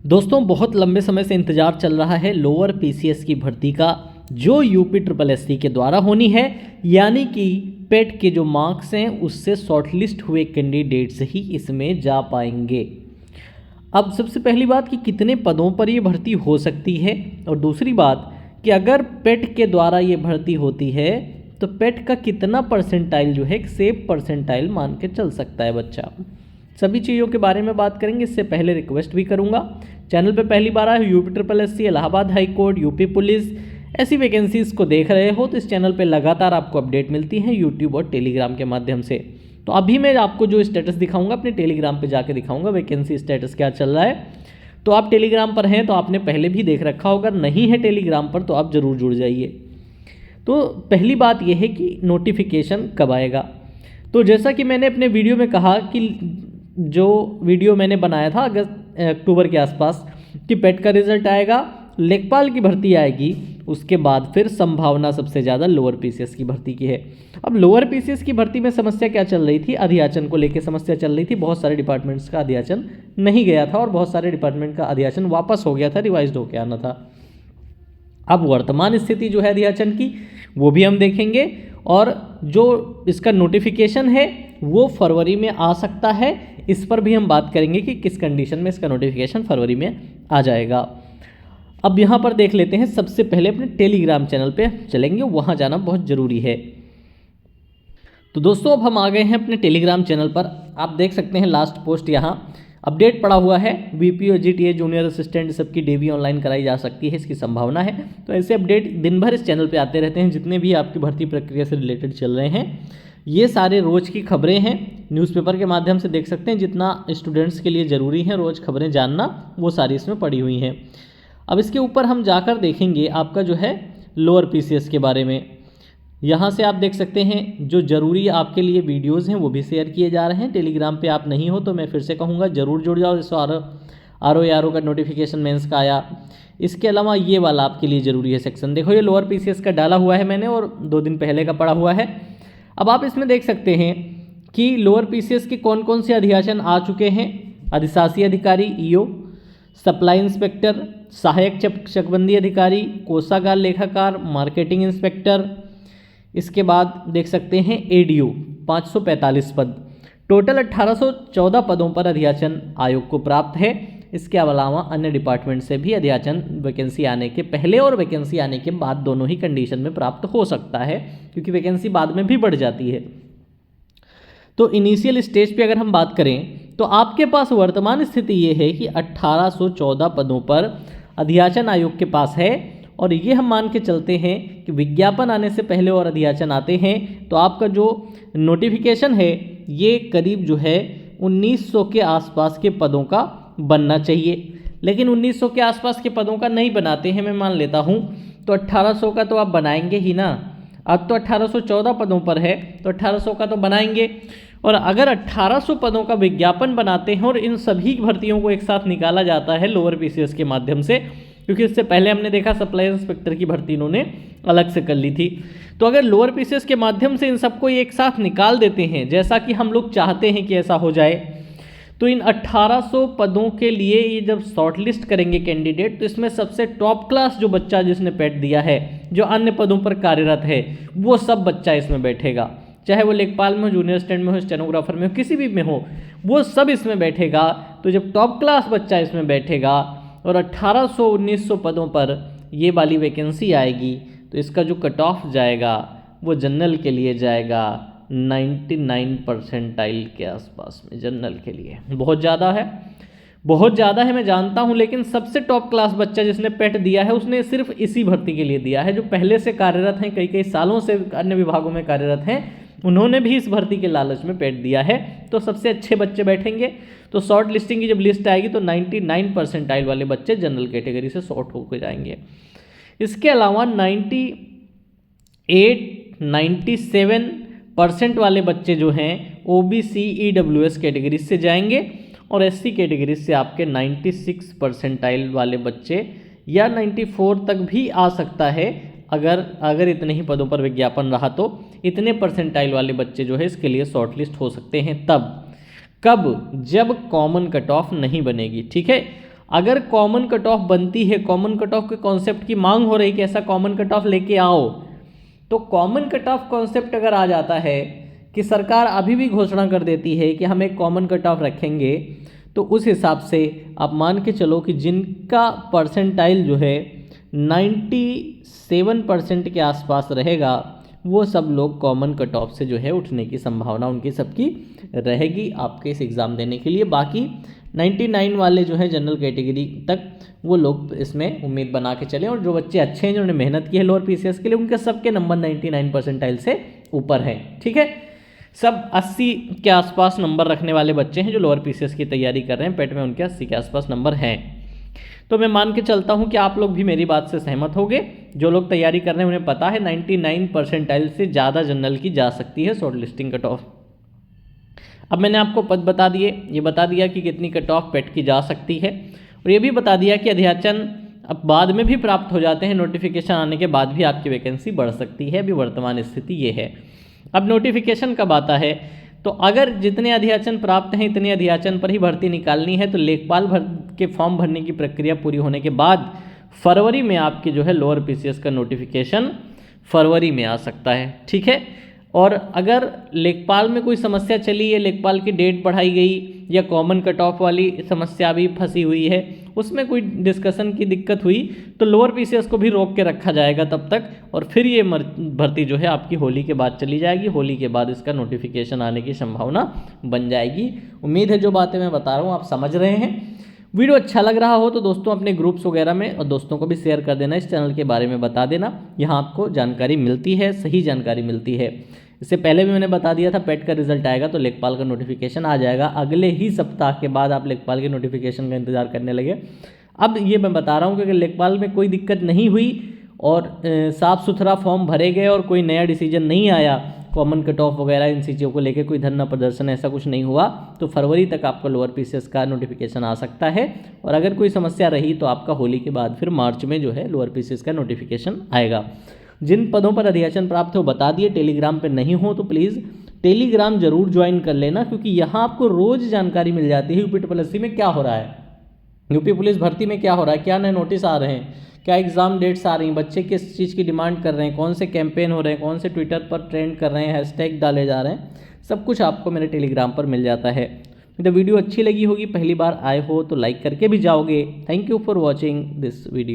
दोस्तों बहुत लंबे समय से इंतजार चल रहा है लोअर पीसीएस की भर्ती का, जो यूपी ट्रिपल एससी के द्वारा होनी है। यानी कि पेट के जो मार्क्स हैं उससे शॉर्टलिस्ट हुए कैंडिडेट्स ही इसमें जा पाएंगे। अब सबसे पहली बात कि कितने पदों पर ये भर्ती हो सकती है, और दूसरी बात कि अगर पेट के द्वारा ये भर्ती होती है तो पेट का कितना परसेंटाइल जो है एक सेफ परसेंटाइल मान के चल सकता है बच्चा। सभी चीज़ों के बारे में बात करेंगे। इससे पहले रिक्वेस्ट भी करूंगा, चैनल पे पहली बार आए UP triple SC, Allahabad high court, UP police ऐसी वैकेंसीज़ को देख रहे हो तो इस चैनल पे लगातार आपको अपडेट मिलती है यूट्यूब और टेलीग्राम के माध्यम से। तो अभी मैं आपको जो स्टेटस दिखाऊंगा अपने टेलीग्राम पे जाके दिखाऊंगा वैकेंसी स्टेटस क्या चल रहा है। तो आप टेलीग्राम पर हैं तो आपने पहले भी देख रखा होगा, नहीं है टेलीग्राम पर तो आप ज़रूर जुड़ जाइए। तो पहली बात यह है कि नोटिफिकेशन कब आएगा। तो जैसा कि मैंने अपने वीडियो में कहा कि जो वीडियो मैंने बनाया था अक्टूबर के आसपास कि पेट का रिजल्ट आएगा, लेखपाल की भर्ती आएगी, उसके बाद फिर संभावना सबसे ज़्यादा लोअर पीसीएस की भर्ती की है। अब लोअर पीसीएस की भर्ती में समस्या क्या चल रही थी, अधियाचन को लेकर समस्या चल रही थी। बहुत सारे डिपार्टमेंट्स का अधियाचन नहीं गया था और बहुत सारे डिपार्टमेंट का अधियाचन वापस हो गया था, रिवाइज होकर आना था। अब वर्तमान स्थिति जो है अधियाचन की वो भी हम देखेंगे, और जो इसका नोटिफिकेशन है वो फरवरी में आ सकता है। इस पर भी हम बात करेंगे कि किस कंडीशन में इसका नोटिफिकेशन फरवरी में आ जाएगा। अब यहाँ पर देख लेते हैं, सबसे पहले अपने टेलीग्राम चैनल पे चलेंगे, वहाँ जाना बहुत ज़रूरी है। तो दोस्तों अब हम आ गए हैं अपने टेलीग्राम चैनल पर। आप देख सकते हैं लास्ट पोस्ट यहाँ अपडेट पड़ा हुआ है, बीपी और जीटीए जूनियर असिस्टेंट सबकी डेवी ऑनलाइन कराई जा सकती है, इसकी संभावना है। तो ऐसे अपडेट दिन भर इस चैनल पे आते रहते हैं, जितने भी आपकी भर्ती प्रक्रिया से रिलेटेड चल रहे हैं। ये सारे रोज़ की खबरें हैं, न्यूज़पेपर के माध्यम से देख सकते हैं। जितना स्टूडेंट्स के लिए ज़रूरी है रोज़ खबरें जानना, वो सारी इसमें पड़ी हुई हैं। अब इसके ऊपर हम जाकर देखेंगे आपका जो है लोअर पीसीएस के बारे में। यहाँ से आप देख सकते हैं जो ज़रूरी आपके लिए वीडियोस हैं वो भी शेयर किए जा रहे हैं। टेलीग्राम पे आप नहीं हो तो मैं फिर से कहूँगा ज़रूर जुड़ जाओ। इस आर ओ का नोटिफिकेशन मेंस का आया। इसके अलावा ये वाला आपके लिए ज़रूरी है सेक्शन। देखो ये लोअर पीसीएस का डाला हुआ है मैंने, और 2 दिन पहले का पड़ा हुआ है। अब आप इसमें देख सकते हैं कि लोअर पीसीएस के कौन कौन से अधियाचन आ चुके हैं। अधिशासी अधिकारी ईओ, सप्लाई इंस्पेक्टर, सहायक चकबंदी अधिकारी, कोषागार लेखाकार, मार्केटिंग इंस्पेक्टर। इसके बाद देख सकते हैं एडीओ 545 पद, टोटल 1814 पदों पर अधियाचन आयोग को प्राप्त है। इसके अलावा अन्य डिपार्टमेंट से भी अधियाचन वैकेंसी आने के पहले और वैकेंसी आने के बाद दोनों ही कंडीशन में प्राप्त हो सकता है, क्योंकि वैकेंसी बाद में भी बढ़ जाती है। तो इनिशियल स्टेज पे अगर हम बात करें तो आपके पास वर्तमान स्थिति ये है कि 1814 पदों पर अधियाचन आयोग के पास है, और ये हम मान के चलते हैं कि विज्ञापन आने से पहले और अधियाचन आते हैं तो आपका जो नोटिफिकेशन है ये करीब जो है 1900 के आसपास के पदों का बनना चाहिए। लेकिन 1900 के आसपास के पदों का नहीं बनाते हैं, मैं मान लेता हूँ, तो 1800 का तो आप बनाएंगे ही ना। अब तो 1814 पदों पर है तो 1800 का तो बनाएंगे। और अगर 1800 पदों का विज्ञापन बनाते हैं और इन सभी भर्तियों को एक साथ निकाला जाता है लोअर पीसीएस के माध्यम से, क्योंकि इससे पहले हमने देखा सप्लाई इंस्पेक्टर की भर्ती इन्होंने अलग से कर ली थी, तो अगर लोअर पीसीएस के माध्यम से इन सबको एक साथ निकाल देते हैं, जैसा कि हम लोग चाहते हैं कि ऐसा हो जाए, तो इन 1800 पदों के लिए ये जब शॉर्टलिस्ट करेंगे कैंडिडेट, तो इसमें सबसे टॉप क्लास जो बच्चा जिसने पेट दिया है, जो अन्य पदों पर कार्यरत है, वो सब बच्चा इसमें बैठेगा। चाहे वो लेखपाल में हो, जूनियर असिस्टेंट में हो, स्टेनोग्राफर में हो, किसी भी में हो, वो सब इसमें बैठेगा। तो जब टॉप क्लास बच्चा इसमें बैठेगा और 1800-1900 पदों पर ये वाली वैकेंसी आएगी, तो इसका जो कट ऑफ जाएगा वो जनरल के लिए जाएगा 99 परसेंटाइल के आसपास में। जनरल के लिए बहुत ज़्यादा है, बहुत ज़्यादा है मैं जानता हूँ, लेकिन सबसे टॉप क्लास बच्चा जिसने पेट दिया है उसने सिर्फ इसी भर्ती के लिए दिया है। जो पहले से कार्यरत हैं, कई कई सालों से अन्य विभागों में कार्यरत हैं, उन्होंने भी इस भर्ती के लालच में पेट दिया है। तो सबसे अच्छे बच्चे बैठेंगे। तो शॉर्ट लिस्टिंग की जब लिस्ट आएगी तो 99 परसेंटाइल वाले बच्चे जनरल कैटेगरी से शॉर्ट होकर जाएंगे। इसके अलावा 97% वाले बच्चे जो हैं ओबीसी ईडब्ल्यूएस कैटेगरी से जाएंगे, और एससी कैटेगरी से आपके 96 परसेंटाइल वाले बच्चे या 94 तक भी आ सकता है। अगर इतने ही पदों पर विज्ञापन रहा तो इतने परसेंटाइल वाले बच्चे जो है इसके लिए शॉर्टलिस्ट हो सकते हैं। तब कब? जब कॉमन कट ऑफ नहीं बनेगी। ठीक है, अगर कॉमन कट ऑफ बनती है, कॉमन कट ऑफ के कॉन्सेप्ट की मांग हो रही कि ऐसा कॉमन कट ऑफ लेके आओ, तो कॉमन कट ऑफ कॉन्सेप्ट अगर आ जाता है कि सरकार अभी भी घोषणा कर देती है कि हम एक कॉमन कट ऑफ रखेंगे, तो उस हिसाब से आप मान के चलो कि जिनका परसेंटाइल जो है 97% के आसपास रहेगा, वो सब लोग कॉमन कट ऑफ से जो है उठने की संभावना उनकी सबकी रहेगी आपके इस एग्ज़ाम देने के लिए। बाकी 99 वाले जो है जनरल कैटेगरी तक वो लोग इसमें उम्मीद बना के चले, और जो बच्चे अच्छे हैं जिन्होंने मेहनत की है लोअर पीसीएस के लिए, उनके सबके नंबर 99 परसेंटाइल से ऊपर हैं। ठीक है, सब 80 के आसपास नंबर रखने वाले बच्चे हैं जो लोअर पीसीएस की तैयारी कर रहे हैं, पेट में उनके 80 के आसपास नंबर हैं। तो मैं मान के चलता हूं कि आप लोग भी मेरी बात से सहमत होंगे। जो लोग तैयारी कर रहे हैं उन्हें पता है 99 परसेंटाइल से ज़्यादा जनरल की जा सकती है शॉर्ट लिस्टिंग कट ऑफ। अब मैंने आपको पद बता दिए, ये बता दिया कि कितनी कट ऑफ पेट की जा सकती है, और ये भी बता दिया कि अध्याचन अब बाद में भी प्राप्त हो जाते हैं, नोटिफिकेशन आने के बाद भी आपकी वैकेंसी बढ़ सकती है। अभी वर्तमान स्थिति ये है। अब नोटिफिकेशन कब आता है, तो अगर जितने अध्याचन प्राप्त हैं इतने अध्याचन पर ही भर्ती निकालनी है, तो लेखपाल के फॉर्म भरने की प्रक्रिया पूरी होने के बाद फरवरी में आपकी जो है लोअर पीसीएस का नोटिफिकेशन फरवरी में आ सकता है। ठीक है, और अगर लेखपाल में कोई समस्या चली है, लेखपाल की डेट बढ़ाई गई या कॉमन कट ऑफ वाली समस्या भी फंसी हुई है, उसमें कोई डिस्कशन की दिक्कत हुई, तो लोअर पीसीएस को भी रोक के रखा जाएगा तब तक, और फिर ये भर्ती जो है आपकी होली के बाद चली जाएगी। होली के बाद इसका नोटिफिकेशन आने की संभावना बन जाएगी। उम्मीद है जो बातें मैं बता रहा हूँ आप समझ रहे हैं। वीडियो अच्छा लग रहा हो तो दोस्तों अपने ग्रुप्स वगैरह में और दोस्तों को भी शेयर कर देना, इस चैनल के बारे में बता देना। यहाँ आपको जानकारी मिलती है, सही जानकारी मिलती है। इससे पहले भी मैंने बता दिया था पेट का रिजल्ट आएगा तो लेखपाल का नोटिफिकेशन आ जाएगा। अगले ही सप्ताह के बाद आप लेखपाल के नोटिफिकेशन का इंतजार करने लगे। अब ये मैं बता रहा हूँ कि अगर लेखपाल में कोई दिक्कत नहीं हुई और साफ़ सुथरा फॉर्म भरे गए और कोई नया डिसीजन नहीं आया, कॉमन कट ऑफ वगैरह इन चीज़ों को लेकर कोई धरना प्रदर्शन ऐसा कुछ नहीं हुआ, तो फरवरी तक आपका लोअर पीसीएस का नोटिफिकेशन आ सकता है। और अगर कोई समस्या रही तो आपका होली के बाद फिर मार्च में जो है लोअर पीसीएस का नोटिफिकेशन आएगा। जिन पदों पर अध्याचन प्राप्त हो बता दिए, टेलीग्राम पर नहीं हो तो प्लीज़ टेलीग्राम जरूर ज्वाइन कर लेना, क्योंकि यहाँ आपको रोज़ जानकारी मिल जाती है यूपी ट्रिपल में क्या हो रहा है, यूपी पुलिस भर्ती में क्या हो रहा है, क्या नए नोटिस आ रहे हैं, क्या एग्ज़ाम डेट्स आ रही हैं, बच्चे किस चीज़ की डिमांड कर रहे हैं, कौन से कैंपेन हो रहे हैं, कौन से ट्विटर पर ट्रेंड कर रहे हैं, हैशटैग डाले जा रहे हैं, सब कुछ आपको मेरे टेलीग्राम पर मिल जाता है। तो वीडियो अच्छी लगी होगी, पहली बार आए हो तो लाइक करके भी जाओगे। Thank you for watching this video.